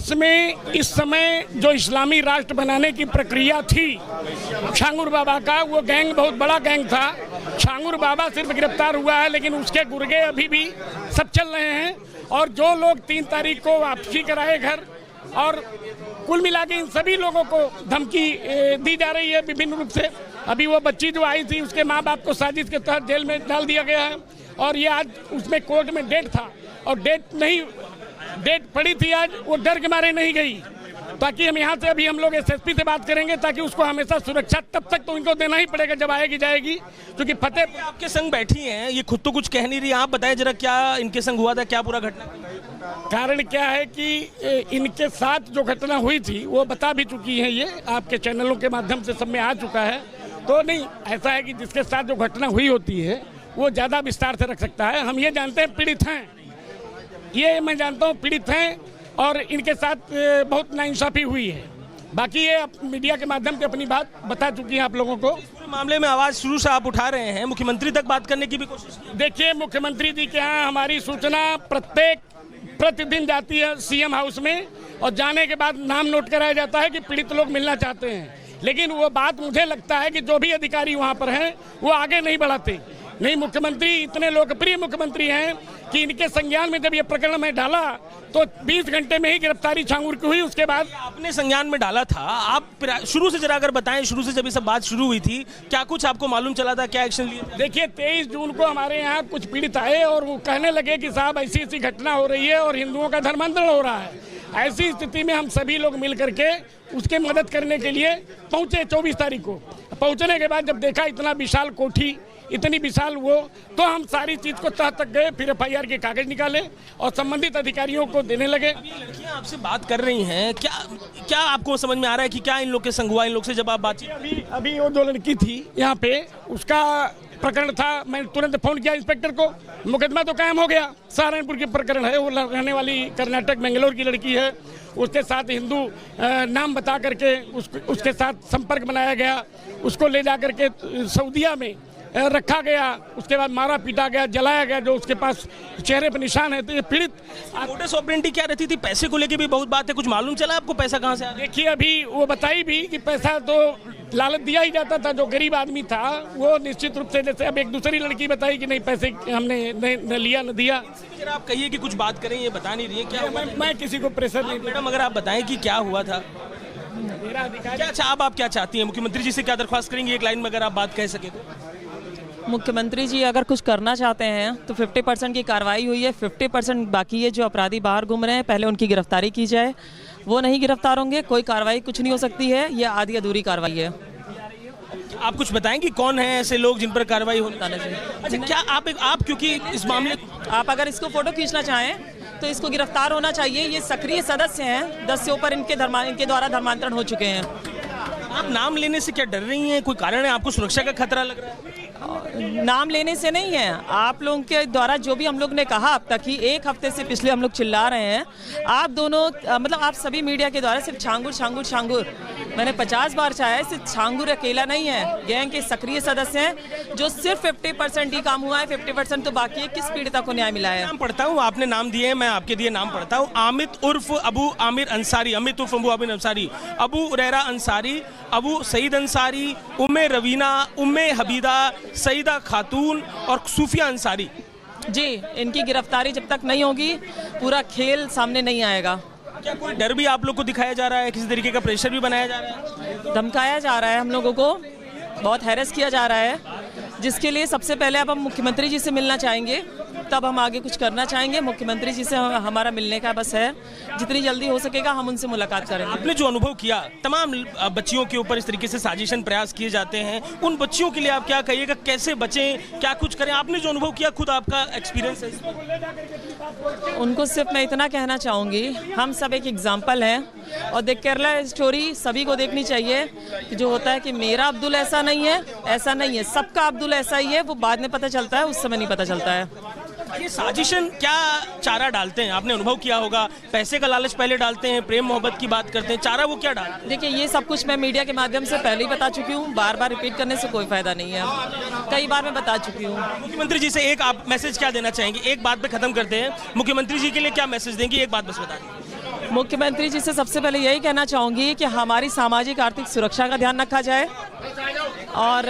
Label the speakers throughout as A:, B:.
A: देश में इस समय जो इस्लामी राष्ट्र बनाने की प्रक्रिया थी, छांगुर बाबा का वो गैंग बहुत बड़ा गैंग था। छांगुर बाबा सिर्फ गिरफ्तार हुआ है, लेकिन उसके गुर्गे अभी भी सब चल रहे हैं। और जो लोग 3 तारीख को वापसी कराए घर, और कुल मिला के इन सभी लोगों को धमकी दी जा रही है विभिन्न रूप से। अभी वो बच्ची जो आई थी, उसके माँ बाप को साजिश के तहत जेल में डाल दिया गया है। और ये आज उसमें कोर्ट में डेट था, और डेट पड़ी थी आज, वो डर के मारे नहीं गई। ताकि हम यहाँ से अभी हम लोग एसएसपी से बात करेंगे, ताकि उसको हमेशा सुरक्षा तब तक तो इनको देना ही पड़ेगा जब आएगी जाएगी। क्योंकि फतेह
B: आपके संग बैठी हैं, ये खुद तो कुछ कह नहीं रही, आप बताएं जरा क्या इनके संग हुआ था, क्या पूरा घटना?
A: कारण क्या है कि इनके साथ जो घटना हुई थी वो बता भी चुकी है, ये आपके चैनलों के माध्यम से सब में आ चुका है। तो नहीं, ऐसा है कि जिसके साथ जो घटना हुई होती है वो ज़्यादा विस्तार से रख सकता है। हम ये जानते हैं पीड़ित हैं, ये मैं जानता हूँ पीड़ित हैं, और इनके साथ बहुत नाइंसाफ़ी हुई है। बाकी ये मीडिया के माध्यम से अपनी बात बता चुकी हैं आप लोगों को।
B: मामले में आवाज़ शुरू से आप उठा रहे हैं, मुख्यमंत्री तक बात करने की भी कोशिश की?
A: देखिए, मुख्यमंत्री जी के यहाँ हमारी सूचना प्रतिदिन जाती है सीएम हाउस में, और जाने के बाद नाम नोट कराया जाता है कि पीड़ित लोग मिलना चाहते हैं। लेकिन वो बात मुझे लगता है कि जो भी अधिकारी वहाँ पर हैं वो आगे नहीं बढ़ाते। नहीं, मुख्यमंत्री इतने लोकप्रिय मुख्यमंत्री हैं कि इनके संज्ञान में जब ये प्रकरण में डाला तो 20 घंटे में ही गिरफ्तारी छांगुर की हुई। उसके बाद
B: आपने संज्ञान में डाला था, आप शुरू से जरा अगर बताएं, शुरू से जब ये सब बात शुरू हुई थी क्या कुछ आपको मालूम चला था, क्या एक्शन लिए?
A: देखिए, 23 जून को हमारे यहाँ कुछ पीड़ित आए और वो कहने लगे कि साहब ऐसी ऐसी घटना हो रही है और हिंदुओं का धर्मांतरण हो रहा है। ऐसी स्थिति में हम सभी लोग मिल करके उसके मदद करने के लिए पहुँचे 24 तारीख को। पहुँचने के बाद जब देखा इतना विशाल कोठी, इतनी विशाल वो, तो हम सारी चीज़ को तह तक गए, फिर एफआईआर के कागज निकाले और संबंधित अधिकारियों को देने लगे।
B: लड़कियां आपसे बात कर रही हैं, क्या आपको समझ में आ रहा है कि क्या इन लोग के संग हुआ? इन लोग से जब आप बातचीत
A: अभी वो जो लड़की थी यहाँ पे, उसका प्रकरण था, मैं तुरंत फोन किया इंस्पेक्टर को, मुकदमा तो कायम हो गया। सहारनपुर की प्रकरण है, वो रहने वाली कर्नाटक बेंगलोर की लड़की है। उसके साथ हिंदू नाम बता करके उसके साथ संपर्क बनाया गया, उसको ले जा करके सऊदीया में रखा गया। उसके बाद मारा पीटा गया, जलाया गया, जो उसके पास चेहरे पर निशान है। तो ये पीड़ित
B: मोडस ऑपरेंडी क्या रहती थी? पैसे को लेके भी बहुत बात है, कुछ मालूम चला आपको पैसा कहाँ से आ रहा है?
A: देखिए, अभी वो बताई भी कि पैसा तो लालच दिया ही जाता था। जो गरीब आदमी था वो निश्चित रूप से, जैसे अब एक दूसरी लड़की बताई कि नहीं पैसे हमने न लिया न दिया।
B: आप कहिए कि कुछ बात करें, ये बता नहीं रही है क्या?
A: मैं किसी को प्रेशर नहीं।
B: मैडम, अगर आप बताएं कि क्या हुआ था,
A: मेरा अधिकार
B: क्या आप क्या चाहती हैं? मुख्यमंत्री जी से क्या दरख्वास्त करेंगे? एक लाइन में अगर आप बात कह सके तो।
C: मुख्यमंत्री जी अगर कुछ करना चाहते हैं तो 50% की कार्रवाई हुई है, 50% बाकी है। जो अपराधी बाहर घूम रहे हैं पहले उनकी गिरफ्तारी की जाए, वो नहीं गिरफ्तार होंगे कोई कार्रवाई कुछ नहीं हो सकती है। ये आधी अधूरी कार्रवाई है।
B: आप कुछ बताएंगे कौन है ऐसे लोग जिन पर कार्रवाई होनी चाहिए? अच्छा, क्या आप क्योंकि इस मामले,
C: आप अगर इसको फोटो खींचना चाहें तो इसको गिरफ्तार होना चाहिए। ये सक्रिय सदस्य हैं, 10 से ऊपर इनके द्वारा धर्मांतरण हो चुके हैं।
B: आप नाम लेने से क्या डर रही हैं? कोई कारण है? आपको सुरक्षा का खतरा लग रहा है?
C: नाम लेने से नहीं है, आप लोगों के द्वारा जो भी हम लोग ने कहा अब तक ही 1 हफ्ते से पिछले हम लोग चिल्ला रहे हैं। आप दोनों मतलब आप सभी मीडिया के द्वारा सिर्फ छांगुर छांगुर छांगुर मैंने 50 बार चाहा है। सिर्फ छांगुर अकेला नहीं है, गैंग के सक्रिय सदस्य हैं। जो सिर्फ 50% ही काम हुआ है, 50% तो बाकी है। किस पीड़िता को न्याय मिला है?
B: नाम पढ़ता हूँ, आपने नाम दिए, मैं आपके दिए नाम पढ़ता हूँ। आमित उर्फ अबू आमिर अंसारी, अमित उर्फ अबू आमिर अंसारी, अबू उरैरा अंसारी, अबू सईद अंसारी, उम्मे रवीना, उम्मे हबीदा, सईदा खातून और सूफिया अंसारी।
C: जी, इनकी गिरफ्तारी जब तक नहीं होगी पूरा खेल सामने नहीं आएगा।
B: क्या कोई डर भी आप लोग को दिखाया जा रहा है? किसी तरीके का प्रेशर भी बनाया जा रहा है?
C: धमकाया जा रहा है, हम लोगों को बहुत हैरेस किया जा रहा है, जिसके लिए सबसे पहले अब हम मुख्यमंत्री जी से मिलना चाहेंगे, तब हम आगे कुछ करना चाहेंगे। मुख्यमंत्री जी से हमारा मिलने का बस है, जितनी जल्दी हो सकेगा हम उनसे मुलाकात करेंगे।
B: आपने जो अनुभव किया, तमाम बच्चियों के ऊपर इस तरीके से साजिशन प्रयास किए जाते हैं, उन बच्चियों के लिए आप क्या कहिएगा? कैसे बचें, क्या कुछ करें? आपने जो अनुभव किया, खुद आपका एक्सपीरियंस है।
C: उनको सिर्फ मैं इतना कहना चाहूँगी, हम सब एक एग्जाम्पल हैं और केरला स्टोरी सभी को देखनी चाहिए कि जो होता है कि मेरा अब्दुल ऐसा नहीं है, ऐसा नहीं है, सबका अब्दुल ऐसा ही है। वो बाद में पता चलता है, उस समय नहीं पता चलता है।
B: ये साजिशन क्या चारा डालते हैं? आपने अनुभव किया होगा, पैसे का लालच पहले डालते हैं, प्रेम मोहब्बत की बात करते हैं, चारा वो क्या डालते हैं?
C: देखिए, ये सब कुछ मैं मीडिया के माध्यम से पहले ही बता चुकी हूँ, बार बार रिपीट करने से कोई फायदा नहीं है, कई बार मैं बता चुकी हूँ।
B: मुख्यमंत्री जी से एक आप मैसेज क्या देना चाहेंगे? एक बात पे खत्म करते हैं, मुख्यमंत्री जी के लिए क्या मैसेज देंगी? एक बात बस बता दें।
C: मुख्यमंत्री जी से सबसे पहले यही कहना चाहूँगी कि हमारी सामाजिक आर्थिक सुरक्षा का ध्यान रखा जाए और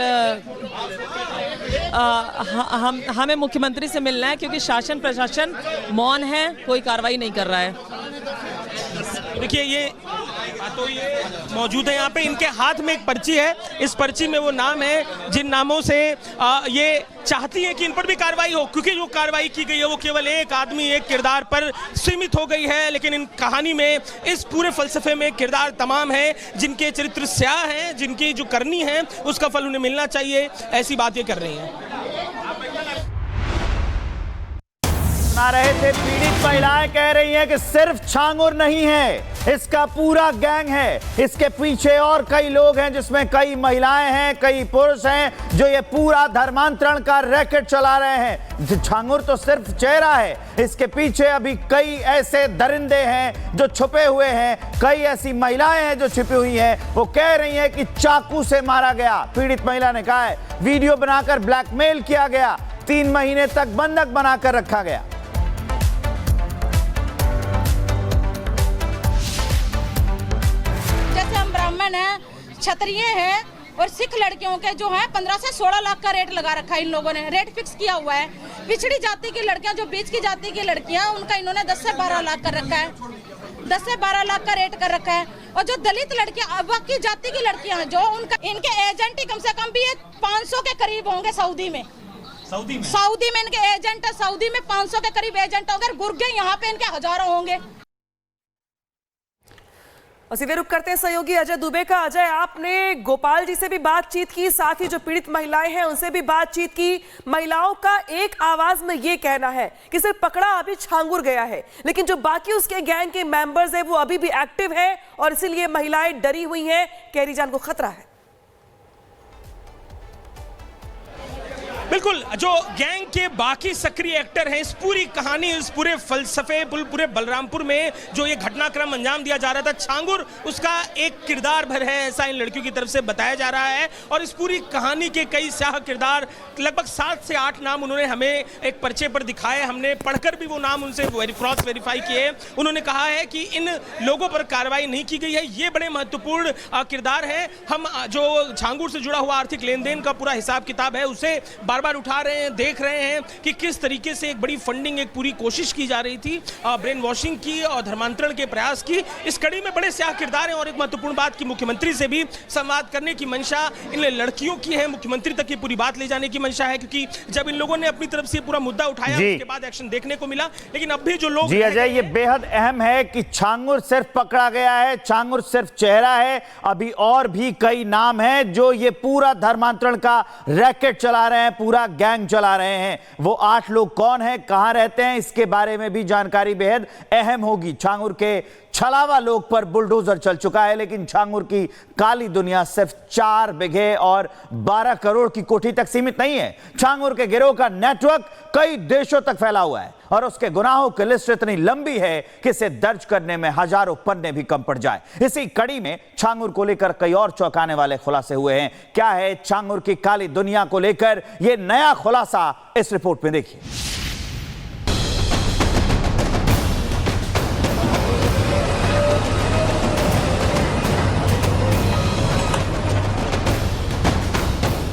C: हमें मुख्यमंत्री से मिलना है क्योंकि शासन प्रशासन मौन है, कोई कार्रवाई नहीं कर रहा है।
B: देखिए ये मौजूद है यहाँ पे, इनके हाथ में एक पर्ची है, इस पर्ची में वो नाम है जिन नामों से ये चाहती है कि इन पर भी कार्रवाई हो, क्योंकि जो कार्रवाई की गई है वो केवल एक आदमी एक किरदार पर सीमित हो गई है, लेकिन इन कहानी में इस पूरे फलसफे में किरदार तमाम है जिनके चरित्र स्याह हैं, जिनकी जो करनी है उसका फल उन्हें मिलना चाहिए, ऐसी बात ये कर रही हैं।
D: सुना रहे थे, पीड़ित महिलाएं कह रही हैं कि सिर्फ छांगुर नहीं है, इसका पूरा गैंग है, इसके पीछे और कई लोग हैं जिसमें कई महिलाएं हैं, कई पुरुष हैं जो ये पूरा धर्मांतरण का रैकेट चला रहे हैं। छांगुर तो सिर्फ चेहरा है, इसके पीछे अभी कई ऐसे दरिंदे हैं जो छुपे हुए हैं, कई ऐसी महिलाएं हैं जो छिपी हुई हैं। वो कह रही हैं कि चाकू से मारा गया, पीड़ित महिला ने कहा है, वीडियो बनाकर ब्लैकमेल किया गया, 3 महीने तक बंधक बनाकर रखा गया।
E: है, क्षत्रिय है और सिख लड़कियों के जो है 15 से 16 लाख का रेट लगा रखा है। इन लोगों ने रेट फिक्स किया हुआ है। पिछड़ी जाति की लड़कियां, जो बीच की जाति की लड़कियां, उनका इन्होंने 10 से 12 लाख कर रखा है, 10 से 12 लाख का रेट कर रखा है। और जो दलित लड़कियां, बाकी जाति की लड़कियां जो उनका, इनके एजेंट ही कम से कम भी 500 के करीब होंगे सऊदी में इनके एजेंट है। सऊदी में 500 के करीब एजेंट होंगे, गुर्गे यहाँ पे इनके हजारों होंगे।
F: और सीधे रुक करते हैं सहयोगी अजय दुबे का। अजय, आपने गोपाल जी से भी बातचीत की, साथ ही जो पीड़ित महिलाएं हैं उनसे भी बातचीत की। महिलाओं का एक आवाज में ये कहना है कि सिर्फ पकड़ा अभी छांगुर गया है, लेकिन जो बाकी उसके गैंग के मेंबर्स हैं वो अभी भी एक्टिव है और इसीलिए महिलाएं डरी हुई हैं, कैरी जान को खतरा है।
B: बिल्कुल, जो गैंग के बाकी सक्रिय एक्टर हैं, इस पूरी कहानी, इस पूरे फलसफे, पूरे बलरामपुर में जो ये घटनाक्रम अंजाम दिया जा रहा था, छांगुर उसका एक किरदार भर है, ऐसा इन लड़कियों की तरफ से बताया जा रहा है। और इस पूरी कहानी के कई स्याह किरदार, लगभग 7 से 8 नाम उन्होंने हमें एक पर्चे पर दिखाए, हमने पढ़कर भी वो नाम उनसे क्रॉस वेरीफाई किए। उन्होंने कहा है कि इन लोगों पर कार्रवाई नहीं की गई है, ये बड़े महत्वपूर्ण किरदार है। हम जो छांगुर से जुड़ा हुआ आर्थिक लेन देन का पूरा हिसाब किताब है उसे बार उठा रहे हैं, देख रहे हैं कि किस तरीके से एक बड़ी फंडिंग, एक पूरी कोशिश की जा रही थी ब्रेन वॉशिंग की और धर्मांतरण के प्रयास की। इस कड़ी में बड़े स्याह किरदार हैं। और एक महत्वपूर्ण बात कि मुख्यमंत्री से भी संवाद करने की मंशा इन लड़कियों की है, मुख्यमंत्री तक ये पूरी बात ले जाने की मंशा है, क्योंकि जब इन लोगों ने अपनी तरफ से पूरा मुद्दा उठाया उसके बाद एक्शन देखने को मिला। लेकिन अब भी जो लोग,
D: जी अजय, ये बेहद अहम है कि छांगुर सिर्फ पकड़ा गया है, छांगुर सिर्फ चेहरा है, अभी और भी कई नाम हैं जो ये पूरा धर्मांतरण का रैकेट चला रहे हैं, पूरा गैंग चला रहे हैं। वो 8 लोग कौन हैं, कहां रहते हैं, इसके बारे में भी जानकारी बेहद अहम होगी। छांगुर के छलावा लोग पर बुलडोजर चल चुका है, लेकिन छांगुर की काली दुनिया सिर्फ 4 बिघे और 12 करोड़ की कोठी तक सीमित नहीं है। छांगुर के गिरोह का नेटवर्क कई देशों तक फैला हुआ है और उसके गुनाहों की लिस्ट इतनी लंबी है कि इसे दर्ज करने में हजारों पन्ने भी कम पड़ जाए। इसी कड़ी में छांगुर को लेकर कई और चौंकाने वाले खुलासे हुए हैं। क्या है छांगुर की काली दुनिया को लेकर यह नया खुलासा, इस रिपोर्ट में देखिए।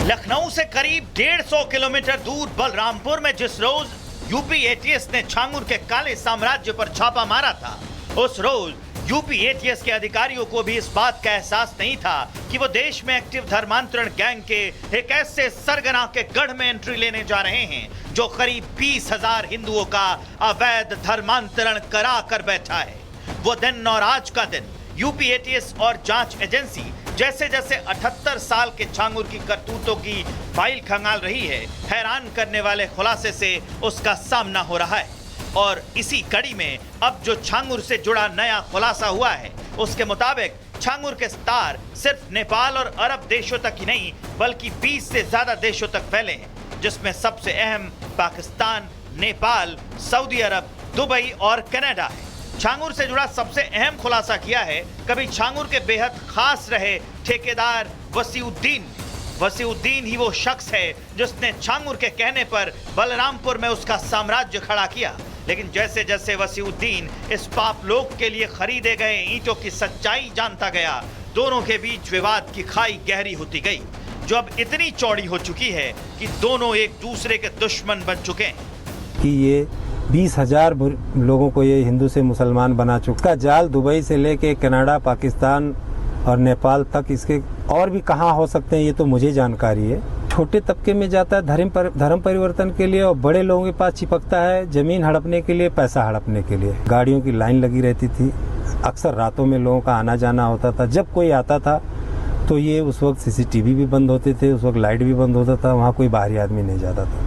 G: लखनऊ से करीब 150 किलोमीटर दूर बलरामपुर में जिस रोज यूपी एटीएस ने छांगुर के काले साम्राज्य पर छापा मारा था, उस रोज यूपी एटीएस के अधिकारियों को भी इस बात का एहसास नहीं था कि वो देश में एक्टिव धर्मांतरण गैंग के एक ऐसे सरगना के गढ़ में एंट्री लेने जा रहे हैं जो करीब 20,000 हिंदुओं का अवैध धर्मांतरण करा कर बैठा है। वो दिन और आज का दिन यूपी एटीएस और जांच एजेंसी जैसे जैसे 78 साल के छांगुर की करतूतों की फाइल खंगाल रही है, हैरान करने वाले खुलासे से उसका सामना हो रहा है। और इसी कड़ी में अब जो छांगुर से जुड़ा नया खुलासा हुआ है, उसके मुताबिक छांगुर के तार सिर्फ नेपाल और अरब देशों तक ही नहीं बल्कि 20 से ज्यादा देशों तक फैले हैं, जिसमें सबसे अहम पाकिस्तान, नेपाल, सऊदी अरब, दुबई और कनाडा है। छांगुर से जुड़ा सबसे अहम खुलासा किया है कभी छांगुर के बेहद खास रहे ठेकेदार वसीउद्दीन ही वो शख्स है जिसने छांगुर के कहने पर बलरामपुर में उसका साम्राज्य खड़ा किया। लेकिन जैसे जैसे वसीउद्दीन इस पाप लोक के लिए खरीदे गए ईंटों की सच्चाई जानता गया, दोनों के बीच विवाद की खाई गहरी होती गई, जो अब इतनी चौड़ी हो चुकी है कि दोनों एक दूसरे के दुश्मन बन चुके हैं।
H: कि ये 20,000 लोगों को ये हिंदू से मुसलमान बना चुका जाल दुबई से लेके कनाडा, पाकिस्तान और नेपाल तक, इसके और भी कहाँ हो सकते हैं ये तो मुझे जानकारी है। छोटे तबके में जाता है धर्म परिवर्तन के लिए और बड़े लोगों के पास चिपकता है जमीन हड़पने के लिए, पैसा हड़पने के लिए। गाड़ियों की लाइन लगी रहती थी, अक्सर रातों में लोगों का आना जाना होता था। जब कोई आता था तो ये उस वक्त CCTV भी बंद होते थे, उस वक्त लाइट भी बंद होता था, वहाँ कोई बाहरी आदमी नहीं जाता था।